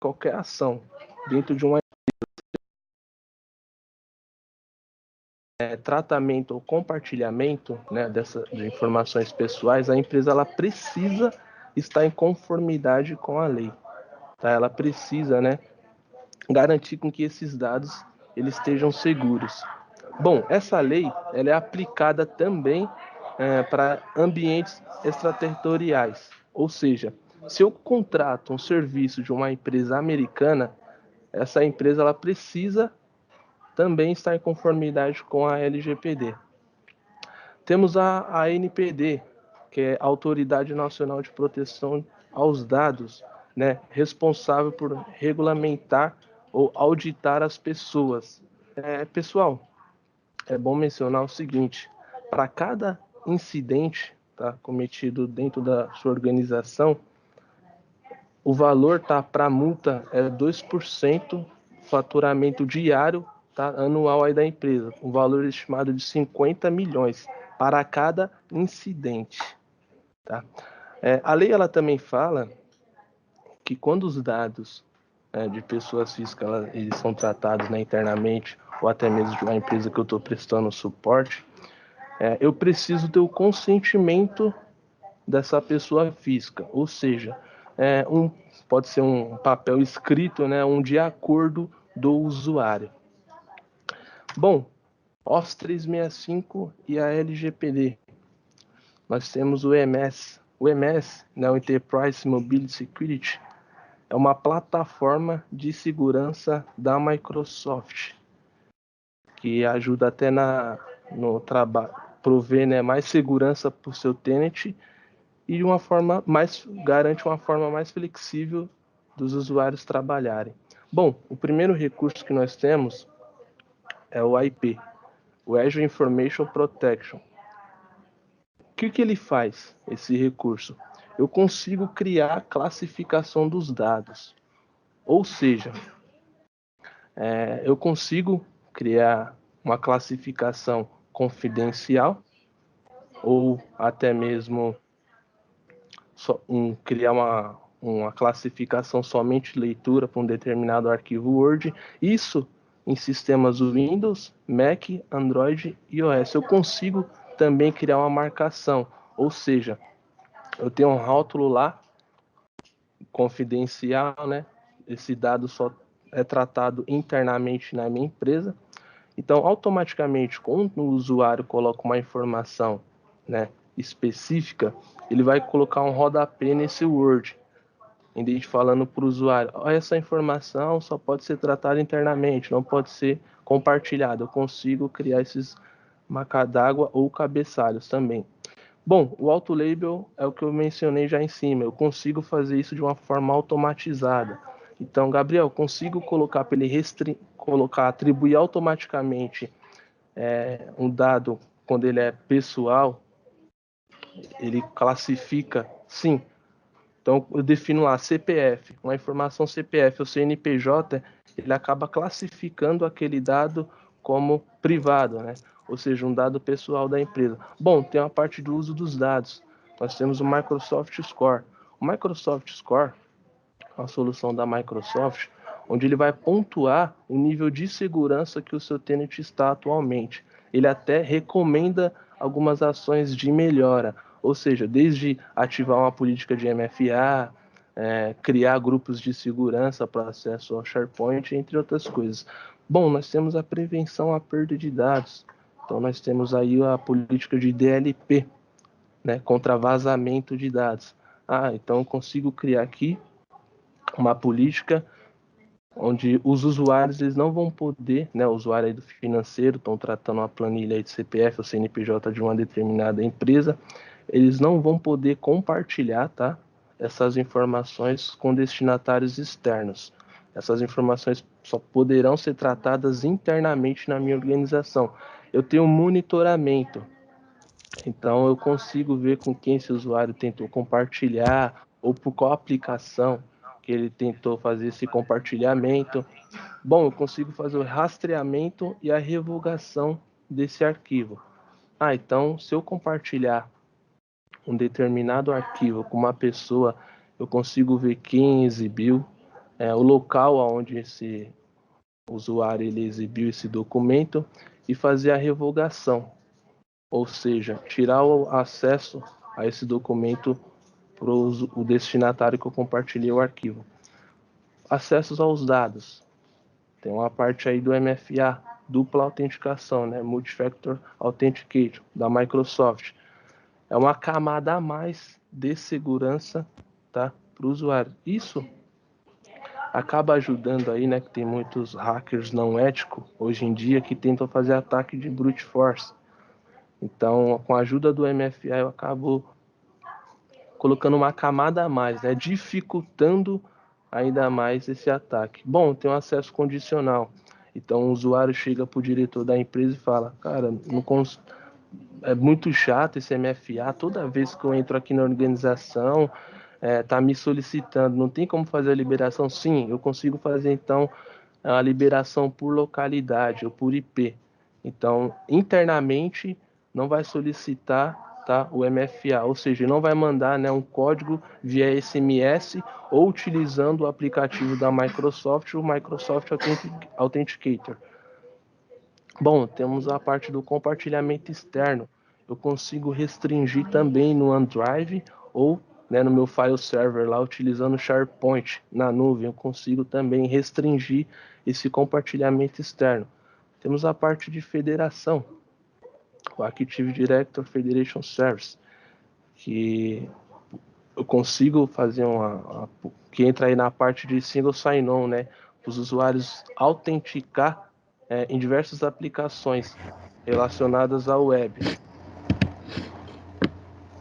qualquer ação dentro de uma tratamento ou compartilhamento, né, de informações pessoais, a empresa ela precisa estar em conformidade com a lei. Tá? Ela precisa, né, garantir com que esses dados eles estejam seguros. Bom, essa lei ela é aplicada também para ambientes extraterritoriais, ou seja, se eu contrato um serviço de uma empresa americana, essa empresa ela precisa também estar em conformidade com a LGPD. Temos a ANPD, que é a Autoridade Nacional de Proteção aos Dados, né, responsável por regulamentar ou auditar as pessoas. Pessoal, é bom mencionar o seguinte: para cada incidente, tá, cometido dentro da sua organização, o valor, tá, para a multa é 2% faturamento diário, tá, anual aí da empresa, um valor estimado de 50 milhões para cada incidente. Tá? A lei ela também fala que quando os dados de pessoas físicas eles são tratados, né, internamente, ou até mesmo de uma empresa que eu estou prestando suporte, eu preciso ter o consentimento dessa pessoa física, ou seja, pode ser um papel escrito, né, um de acordo do usuário. Bom, OFS 365 e a LGPD. Nós temos o EMS. O EMS, né, o Enterprise Mobility Security, é uma plataforma de segurança da Microsoft, que ajuda até no trabalho, prover, né, mais segurança para o seu tenant e de uma forma garante uma forma mais flexível dos usuários trabalharem. Bom, o primeiro recurso que nós temos é o IP, o Azure Information Protection. O que ele faz, esse recurso? Eu consigo criar a classificação dos dados, ou seja, eu consigo criar uma classificação confidencial ou até mesmo criar uma classificação somente leitura para um determinado arquivo Word. Isso em sistemas Windows, Mac, Android e iOS. Eu consigo também criar uma marcação, ou seja, eu tenho um rótulo lá, confidencial, né? Esse dado só é tratado internamente na minha empresa. Então, automaticamente, quando o usuário coloca uma informação, né, específica, ele vai colocar um rodapê nesse Word, em vez de falando para o usuário: essa informação só pode ser tratada internamente, não pode ser compartilhada. Eu consigo criar esses marca d'água ou cabeçalhos também. Bom, o auto-label é o que eu mencionei já em cima. Eu consigo fazer isso de uma forma automatizada. Então, Gabriel, consigo colocar para ele atribuir automaticamente um dado quando ele é pessoal, ele classifica, sim. Então, eu defino lá CPF, uma informação CPF ou CNPJ, ele acaba classificando aquele dado como privado, né? Ou seja, um dado pessoal da empresa. Bom, tem a parte do uso dos dados. Nós temos o Microsoft Score. O Microsoft Score é uma solução da Microsoft, onde ele vai pontuar o nível de segurança que o seu tenant está atualmente. Ele até recomenda algumas ações de melhora, ou seja, desde ativar uma política de MFA, criar grupos de segurança para acesso ao SharePoint, entre outras coisas. Bom, nós temos a prevenção à perda de dados. Então, nós temos aí a política de DLP, né, contra vazamento de dados. Então eu consigo criar aqui uma política onde os usuários eles não vão poder, né, o usuário aí do financeiro, estão tratando uma planilha aí de CPF ou CNPJ de uma determinada empresa, eles não vão poder compartilhar, tá, essas informações com destinatários externos. Essas informações só poderão ser tratadas internamente na minha organização. Eu tenho monitoramento, então eu consigo ver com quem esse usuário tentou compartilhar ou por qual aplicação que ele tentou fazer esse compartilhamento. Bom, eu consigo fazer o rastreamento e a revogação desse arquivo. Então, se eu compartilhar um determinado arquivo com uma pessoa, eu consigo ver quem exibiu, o local onde esse usuário ele exibiu esse documento e fazer a revogação, ou seja, tirar o acesso a esse documento para o destinatário que eu compartilhei o arquivo. Acessos aos dados. Tem uma parte aí do MFA, dupla autenticação, né? Multifactor Authentication, da Microsoft. É uma camada a mais de segurança, tá, para o usuário. Isso acaba ajudando aí, né, que tem muitos hackers não éticos hoje em dia que tentam fazer ataque de brute force. Então, com a ajuda do MFA, eu acabo colocando uma camada a mais, né, dificultando ainda mais esse ataque. Bom, tem um acesso condicional. Então, o usuário chega para o diretor da empresa e fala: cara, não é muito chato esse MFA, toda vez que eu entro aqui na organização, tá me solicitando, não tem como fazer a liberação? Sim, eu consigo fazer então a liberação por localidade ou por IP. Então, internamente, não vai solicitar, tá, o MFA, ou seja, não vai mandar, né, um código via SMS ou utilizando o aplicativo da Microsoft, o Microsoft Authenticator. Bom, temos a parte do compartilhamento externo. Eu consigo restringir também no OneDrive ou, né, no meu file server lá, utilizando o SharePoint na nuvem. Eu consigo também restringir esse compartilhamento externo. Temos a parte de federação, o Active Directory Federation Service, que eu consigo fazer que entra aí na parte de single sign-on, né? Os usuários autenticar em diversas aplicações relacionadas à web.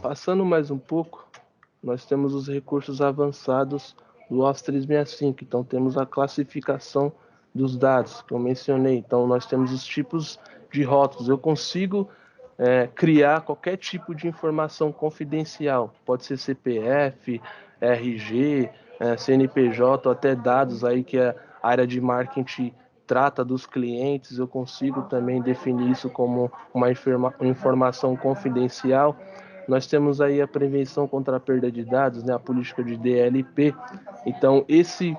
Passando mais um pouco, nós temos os recursos avançados do Office 365. Então, temos a classificação dos dados que eu mencionei. Então, nós temos os tipos de rótulos. Eu consigo criar qualquer tipo de informação confidencial. Pode ser CPF, RG, CNPJ, ou até dados aí que a área de marketing trata dos clientes. Eu consigo também definir isso como uma informação confidencial. Nós temos aí a prevenção contra a perda de dados, né, a política de DLP. Então, esse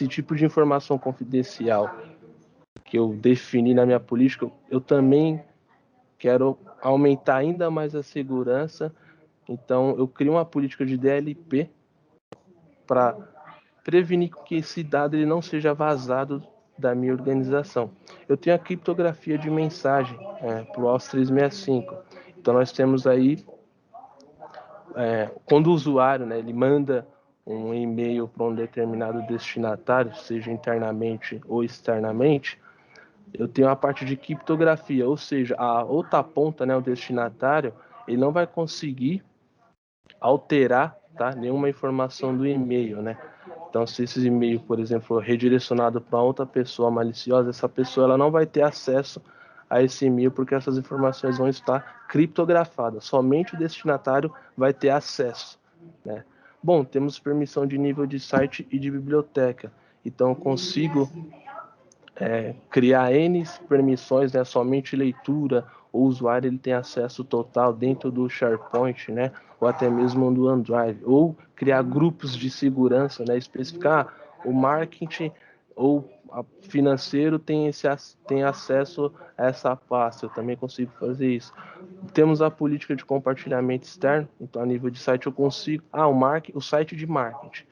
tipo de informação confidencial que eu defini na minha política, eu também quero aumentar ainda mais a segurança. Então, eu crio uma política de DLP para prevenir que esse dado ele não seja vazado da minha organização. Eu tenho a criptografia de mensagem para o Office 365. Então, nós temos aí quando o usuário, né, ele manda um e-mail para um determinado destinatário, seja internamente ou externamente, eu tenho a parte de criptografia, ou seja, a outra ponta, né, o destinatário, ele não vai conseguir alterar, tá, nenhuma informação do e-mail, né? Então, se esse e-mail, por exemplo, for redirecionado para outra pessoa maliciosa, essa pessoa ela não vai ter acesso a esse e-mail porque essas informações vão estar criptografadas. Somente o destinatário vai ter acesso, né? Bom, temos permissão de nível de site e de biblioteca. Então, eu consigo criar N permissões, né? Somente leitura, o usuário ele tem acesso total dentro do SharePoint, né? Ou até mesmo do OneDrive, ou criar grupos de segurança, né? Especificar o marketing ou financeiro tem acesso a essa pasta, eu também consigo fazer isso. Temos a política de compartilhamento externo, então a nível de site eu consigo, o site de marketing.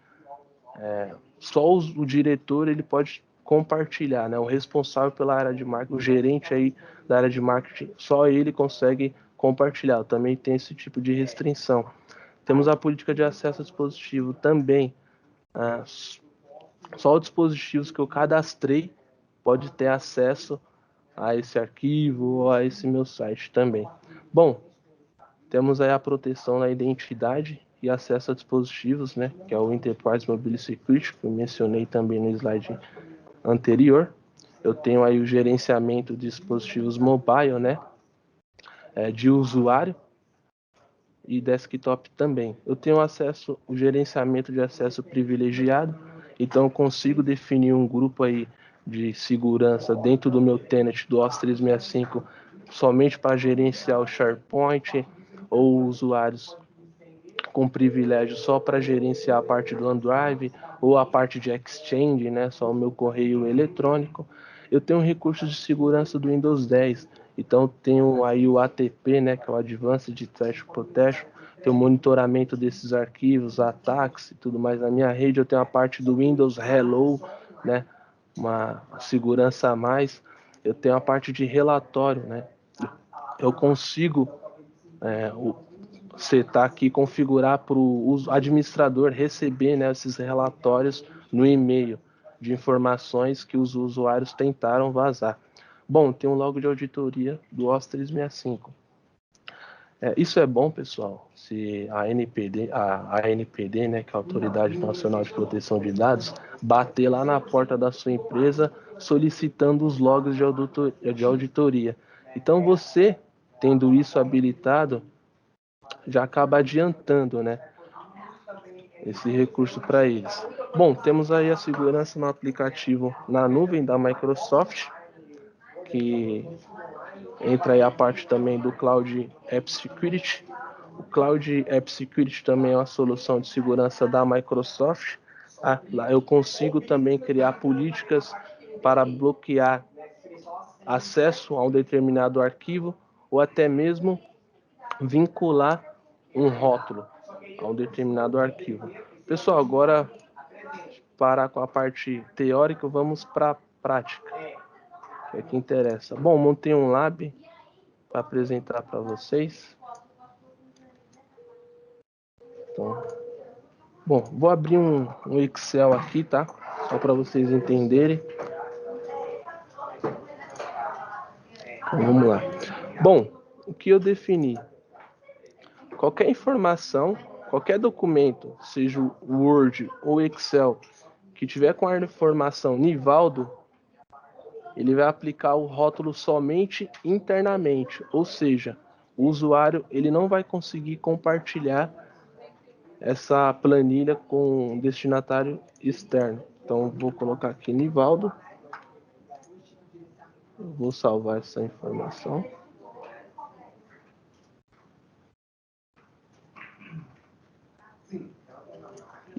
Só o diretor ele pode compartilhar, né? O responsável pela área de marketing, o gerente aí da área de marketing, só ele consegue compartilhar. Também tem esse tipo de restrição. Temos a política de acesso ao dispositivo também. Ah, só os dispositivos que eu cadastrei pode ter acesso a esse arquivo ou a esse meu site também. Bom, temos aí a proteção da identidade e acesso a dispositivos, né, que é o Enterprise Mobile Security, que eu mencionei também no slide anterior. Eu tenho aí o gerenciamento de dispositivos mobile, né, de usuário e desktop também. Eu tenho o gerenciamento de acesso privilegiado, então eu consigo definir um grupo aí de segurança dentro do meu tenant do Office 365 somente para gerenciar o SharePoint ou usuários com privilégio só para gerenciar a parte do OneDrive ou a parte de Exchange, né, só o meu correio eletrônico. Eu tenho recursos de segurança do Windows 10, então tenho aí o ATP, né, que é o Advanced Threat Protection, tem o monitoramento desses arquivos, ataques e tudo mais. Na minha rede eu tenho a parte do Windows Hello, né, uma segurança a mais. Eu tenho a parte de relatório, né, eu consigo setar aqui, configurar para o administrador receber, né, esses relatórios no e-mail de informações que os usuários tentaram vazar. Bom, tem um logo de auditoria do Office 365. Isso é bom, pessoal, se a ANPD, né, que é a Autoridade Nacional de Proteção de Dados, bater lá na porta da sua empresa solicitando os logs de auditoria. Então, você, tendo isso habilitado, já acaba adiantando, né, esse recurso para eles. Bom, temos aí a segurança no aplicativo na nuvem da Microsoft, que entra aí a parte também do Cloud App Security. O Cloud App Security também é uma solução de segurança da Microsoft. Lá eu consigo também criar políticas para bloquear acesso a um determinado arquivo ou até mesmo vincular um rótulo a um determinado arquivo. Pessoal, agora parar com a parte teórica, vamos para a prática, que é que interessa. Bom, montei um lab para apresentar para vocês. Então, bom, vou abrir um Excel aqui, tá? Só para vocês entenderem. Então, vamos lá. Bom, o que eu defini? Qualquer informação, qualquer documento, seja o Word ou Excel, que tiver com a informação Nivaldo, ele vai aplicar o rótulo somente internamente, ou seja, o usuário ele não vai conseguir compartilhar essa planilha com o destinatário externo. Então, vou colocar aqui Nivaldo. Eu vou salvar essa informação.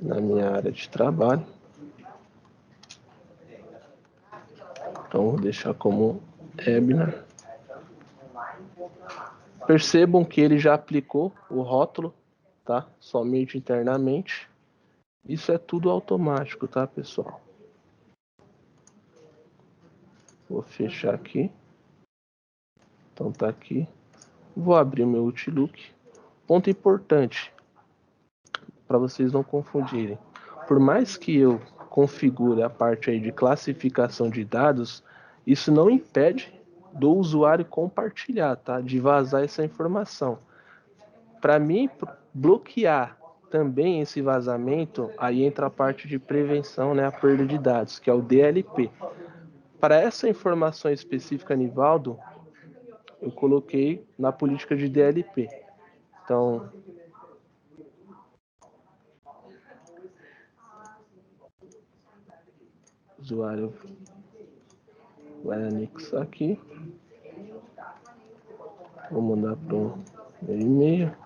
Na minha área de trabalho. Então, vou deixar como Ebner. Percebam que ele já aplicou o rótulo, tá? Somente internamente. Isso é tudo automático, tá, pessoal? Vou fechar aqui. Então tá aqui. Vou abrir o meu Outlook. Ponto importante para vocês não confundirem. Por mais que eu configure a parte aí de classificação de dados, isso não impede do usuário compartilhar, tá? De vazar essa informação. Para mim bloquear também esse vazamento, aí entra a parte de prevenção, né, a perda de dados, que é o DLP. Para essa informação específica, Nivaldo, eu coloquei na política de DLP. Então, o usuário vai anexar aqui. Vou mandar para o meu e-mail.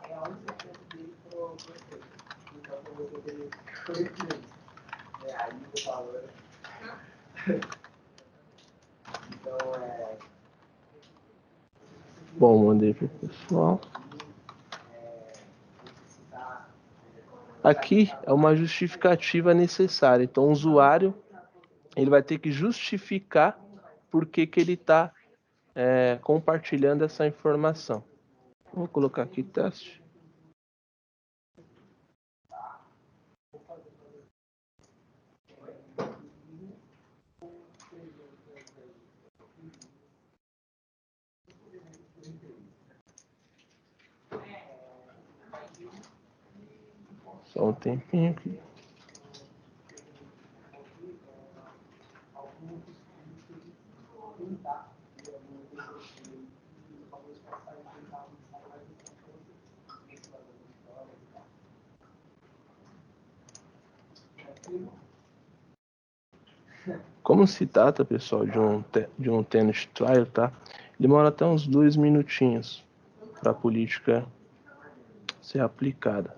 Bom, mandei para o pessoal. Aqui é uma justificativa necessária. Então, o usuário ele vai ter que justificar por que ele está compartilhando essa informação. Vou colocar aqui teste. Só um tempinho aqui. Como se trata, pessoal, de um tenant trial, tá? Demora até uns 2 minutinhos para a política ser aplicada.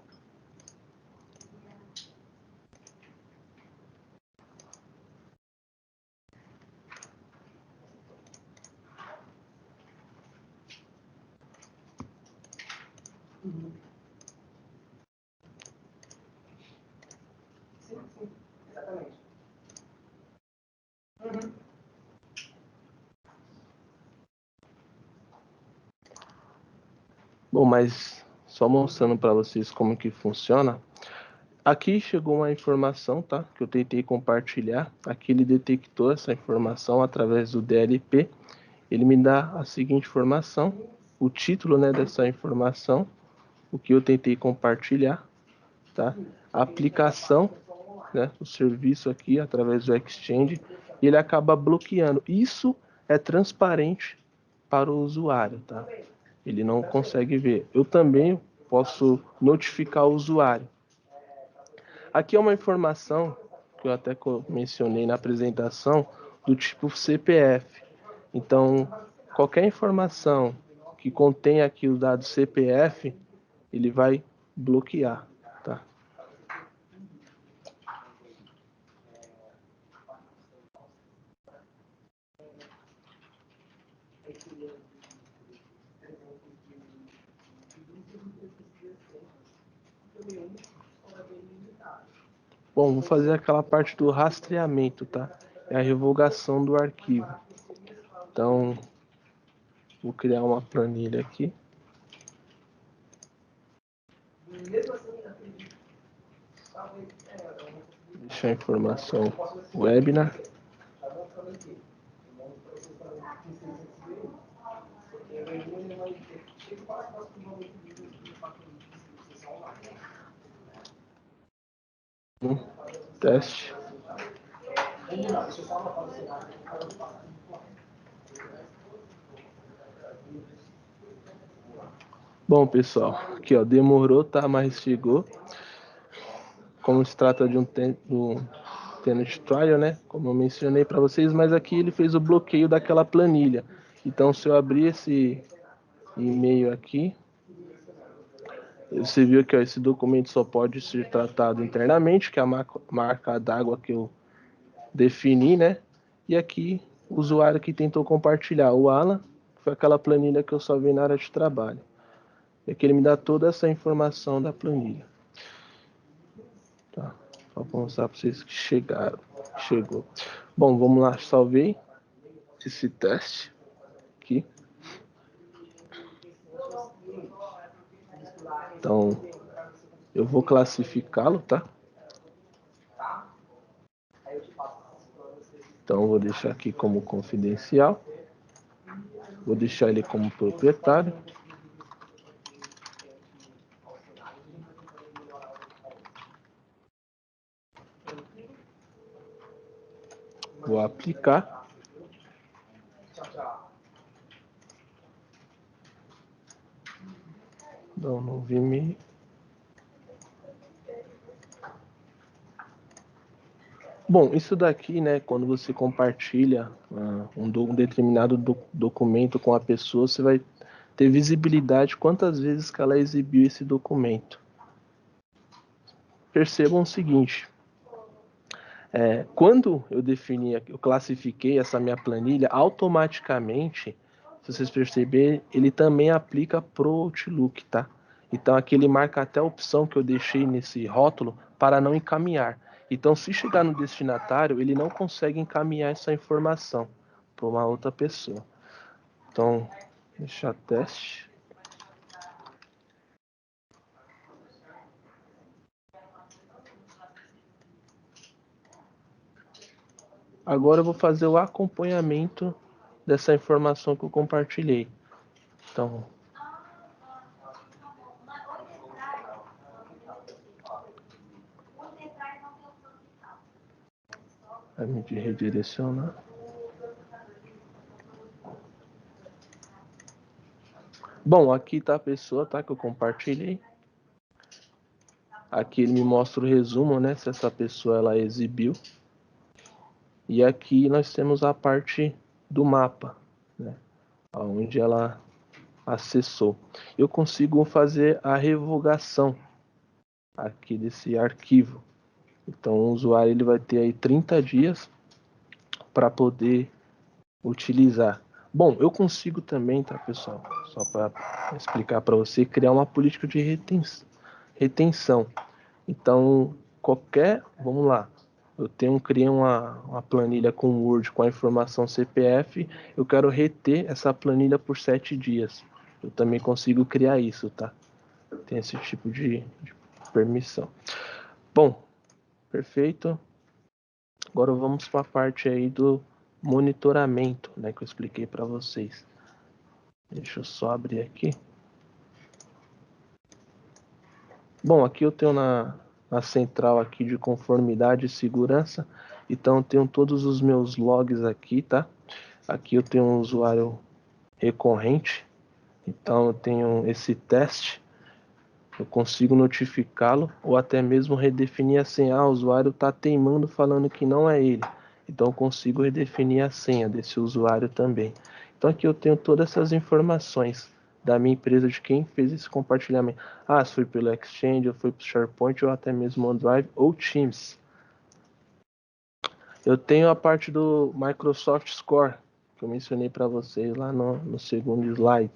Bom, mas só mostrando para vocês como que funciona. Aqui chegou uma informação, tá? Que eu tentei compartilhar. Aqui ele detectou essa informação através do DLP. Ele me dá a seguinte informação, o título, né, dessa informação, o que eu tentei compartilhar, tá? A aplicação, né, o serviço aqui através do Exchange, e ele acaba bloqueando. Isso é transparente para o usuário, tá? Ele não consegue ver. Eu também posso notificar o usuário. Aqui é uma informação que eu até mencionei na apresentação do tipo CPF. Então, qualquer informação que contém aqui o dado CPF, ele vai bloquear, tá? Bom, vou fazer aquela parte do rastreamento, tá? É a revogação do arquivo. Então, vou criar uma planilha aqui. Deixar a informação webinar. Teste. Bom, pessoal, aqui ó, demorou, tá? Mas chegou. Como se trata de um Tenant Trial, né? Como eu mencionei para vocês, mas aqui ele fez o bloqueio daquela planilha. Então, se eu abrir esse e-mail aqui, você viu que ó, esse documento só pode ser tratado internamente, que é a marca d'água que eu defini, né? E aqui, o usuário que tentou compartilhar, o Alan, foi aquela planilha que eu só vi na área de trabalho. E aqui ele me dá toda essa informação da planilha. Tá, só para mostrar para vocês que chegou. Bom, vamos lá, salvei esse teste aqui. Então, eu vou classificá-lo, tá? Então, eu vou deixar aqui como confidencial. Vou deixar ele como proprietário. Vou aplicar. Não vi me. Bom, isso daqui, né, quando você compartilha um determinado documento com a pessoa, você vai ter visibilidade quantas vezes que ela exibiu esse documento. Percebam o seguinte, quando eu classifiquei essa minha planilha, automaticamente, se vocês perceberem, ele também aplica pro Outlook, tá? Então aqui ele marca até a opção que eu deixei nesse rótulo para não encaminhar. Então se chegar no destinatário, ele não consegue encaminhar essa informação para uma outra pessoa. Então, deixar teste. Agora eu vou fazer o acompanhamento dessa informação que eu compartilhei. Então, vai me redirecionar. Bom, aqui tá a pessoa, tá, que eu compartilhei. Aqui ele me mostra o resumo, né, se essa pessoa ela exibiu. E aqui nós temos a parte do mapa, né, onde ela acessou. Eu consigo fazer a revogação aqui desse arquivo. Então o usuário ele vai ter aí 30 dias para poder utilizar. Bom, eu consigo também, tá, pessoal? Só para explicar para você, criar uma política de retenção. Então, vamos lá, criei uma planilha com Word com a informação CPF, eu quero reter essa planilha por 7 dias. Eu também consigo criar isso, tá? Tem esse tipo de permissão. Bom, perfeito. Agora vamos para a parte aí do monitoramento, né, que eu expliquei para vocês. Deixa eu só abrir aqui. Bom, aqui eu tenho na central aqui de conformidade e segurança, então eu tenho todos os meus logs aqui, tá? Aqui eu tenho um usuário recorrente, então eu tenho esse teste, eu consigo notificá-lo ou até mesmo redefinir a senha. O usuário está teimando falando que não é ele, então eu consigo redefinir a senha desse usuário também. Então aqui eu tenho todas essas informações da minha empresa, de quem fez esse compartilhamento. Se foi pelo Exchange, ou foi pelo SharePoint, ou até mesmo OneDrive ou Teams. Eu tenho a parte do Microsoft Score, que eu mencionei para vocês lá no segundo slide.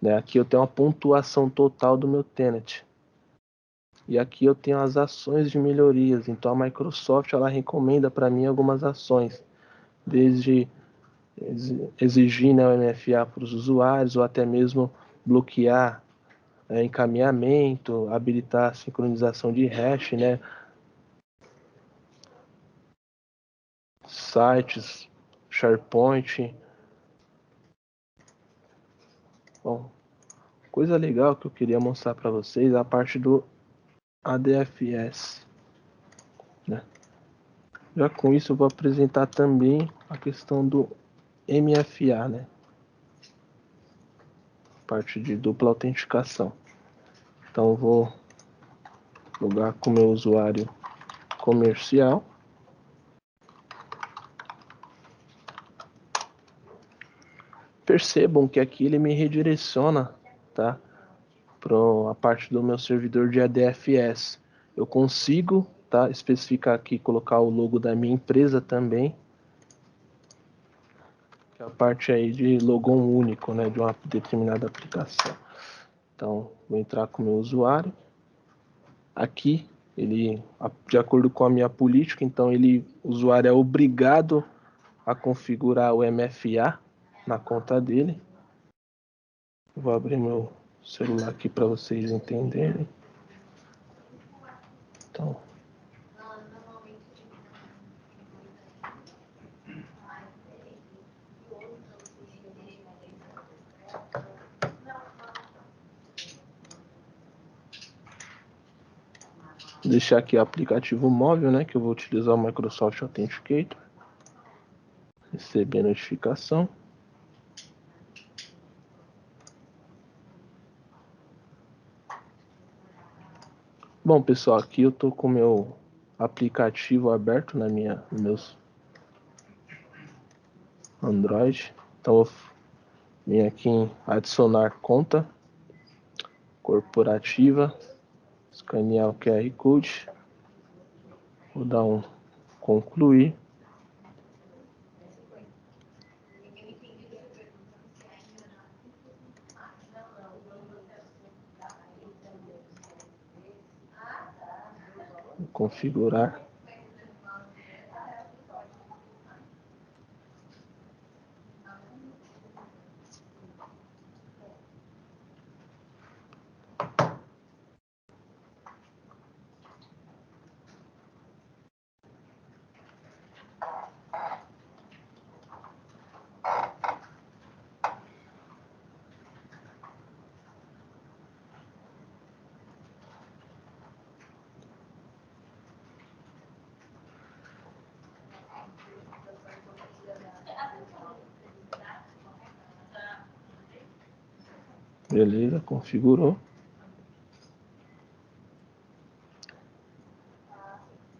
Né? Aqui eu tenho a pontuação total do meu tenant. E aqui eu tenho as ações de melhorias. Então a Microsoft ela recomenda para mim algumas ações, desde exigir, né, o MFA para os usuários, ou até mesmo bloquear encaminhamento, habilitar a sincronização de hash, né, sites, SharePoint. Bom, coisa legal que eu queria mostrar para vocês é a parte do ADFS, né? Já com isso eu vou apresentar também a questão do MFA, né? Parte de dupla autenticação. Então eu vou logar com o meu usuário comercial. Percebam que aqui ele me redireciona, tá? Para a parte do meu servidor de ADFS. Eu consigo, tá, especificar aqui, colocar o logo da minha empresa também, que é a parte aí de logon único, né, de uma determinada aplicação. Então, vou entrar com o meu usuário. Aqui, ele, de acordo com a minha política, então o usuário é obrigado a configurar o MFA na conta dele. Vou abrir meu celular aqui para vocês entenderem. Então, vou deixar aqui o aplicativo móvel, né, que eu vou utilizar o Microsoft Authenticator. Receber notificação. Bom, pessoal, aqui eu tô com o meu aplicativo aberto no meus Android. Então eu venho aqui em adicionar conta corporativa, escanear o QR Code, vou dar um concluir. Vou configurar. Beleza, configurou.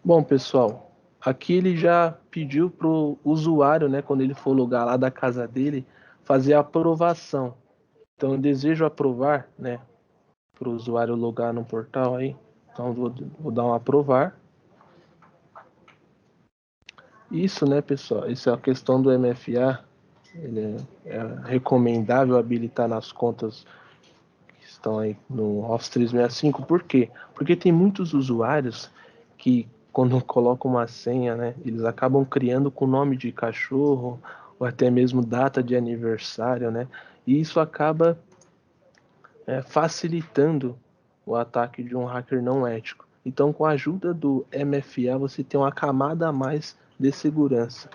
Bom, pessoal, aqui ele já pediu para o usuário, né, quando ele for logar lá da casa dele, fazer a aprovação. Então eu desejo aprovar, né, para o usuário logar no portal aí. Então vou dar um aprovar. Isso, né, pessoal? Isso é a questão do MFA. Ele é recomendável habilitar nas contas que estão aí no Office 365. Por quê? Porque tem muitos usuários que quando colocam uma senha, né, eles acabam criando com nome de cachorro ou até mesmo data de aniversário, né? E isso acaba facilitando o ataque de um hacker não ético. Então, com a ajuda do MFA, você tem uma camada a mais de segurança.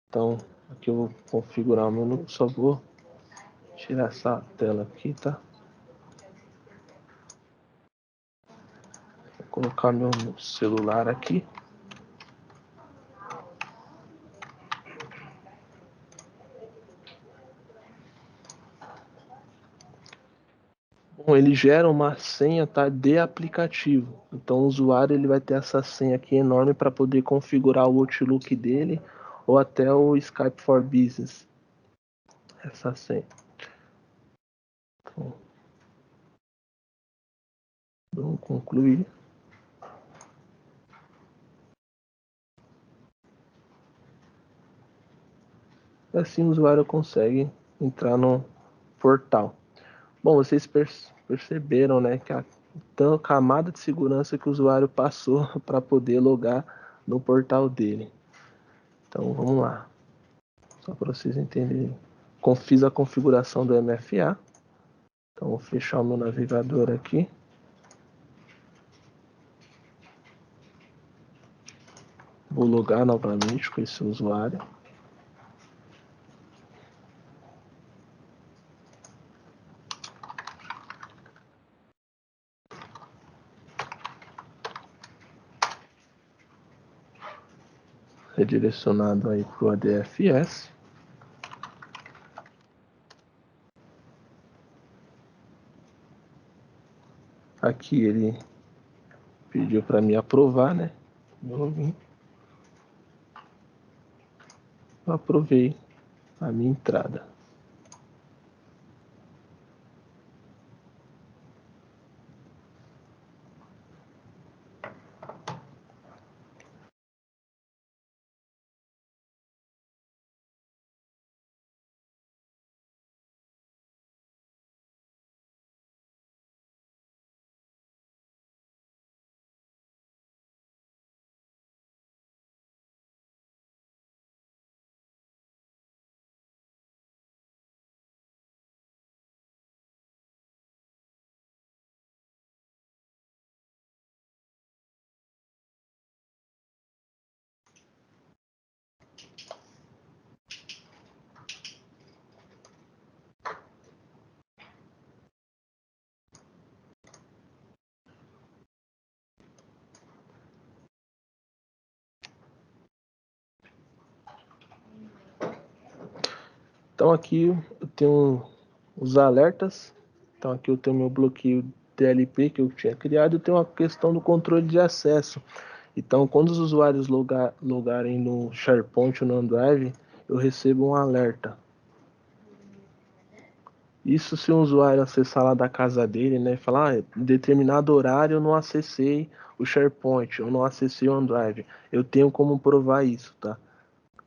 Então, aqui eu vou configurar o menu, só vou tirar essa tela aqui, tá? Vou colocar meu celular aqui. Bom, ele gera uma senha, tá, de aplicativo. Então o usuário ele vai ter essa senha aqui enorme para poder configurar o Outlook dele ou até o Skype for Business. Essa senha. Então, vamos concluir. Assim o usuário consegue entrar no portal. Bom, vocês perceberam, né, que a camada de segurança que o usuário passou para poder logar no portal dele. Então vamos lá. Só para vocês entenderem. Fiz a configuração do MFA. Então vou fechar o meu navegador aqui. Vou logar novamente com esse usuário. Redirecionado aí para o ADFS. Aqui ele pediu para me aprovar, né? Eu aprovei a minha entrada. Então aqui eu tenho os alertas. Então aqui eu tenho meu bloqueio TLP que eu tinha criado. Eu tenho a questão do controle de acesso. Então quando os usuários logarem no SharePoint ou no OneDrive, eu recebo um alerta. Isso se um usuário acessar lá da casa dele, né, falar, em determinado horário eu não acessei o SharePoint, eu não acessei o OneDrive. Eu tenho como provar isso, tá?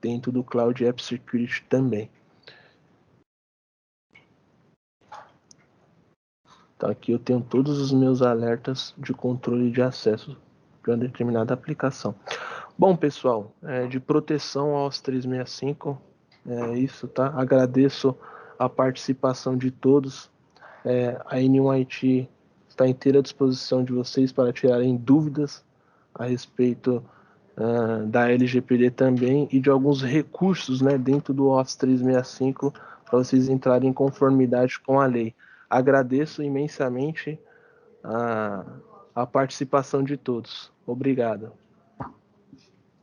Dentro do Cloud App Security também. Então aqui eu tenho todos os meus alertas de controle de acesso para uma determinada aplicação. Bom, pessoal, de proteção aos 365, é isso, tá? Agradeço a participação de todos. A N1IT está inteira à disposição de vocês para tirarem dúvidas a respeito da LGPD também e de alguns recursos, né, dentro do Office 365 para vocês entrarem em conformidade com a lei. Agradeço imensamente a participação de todos. Obrigado.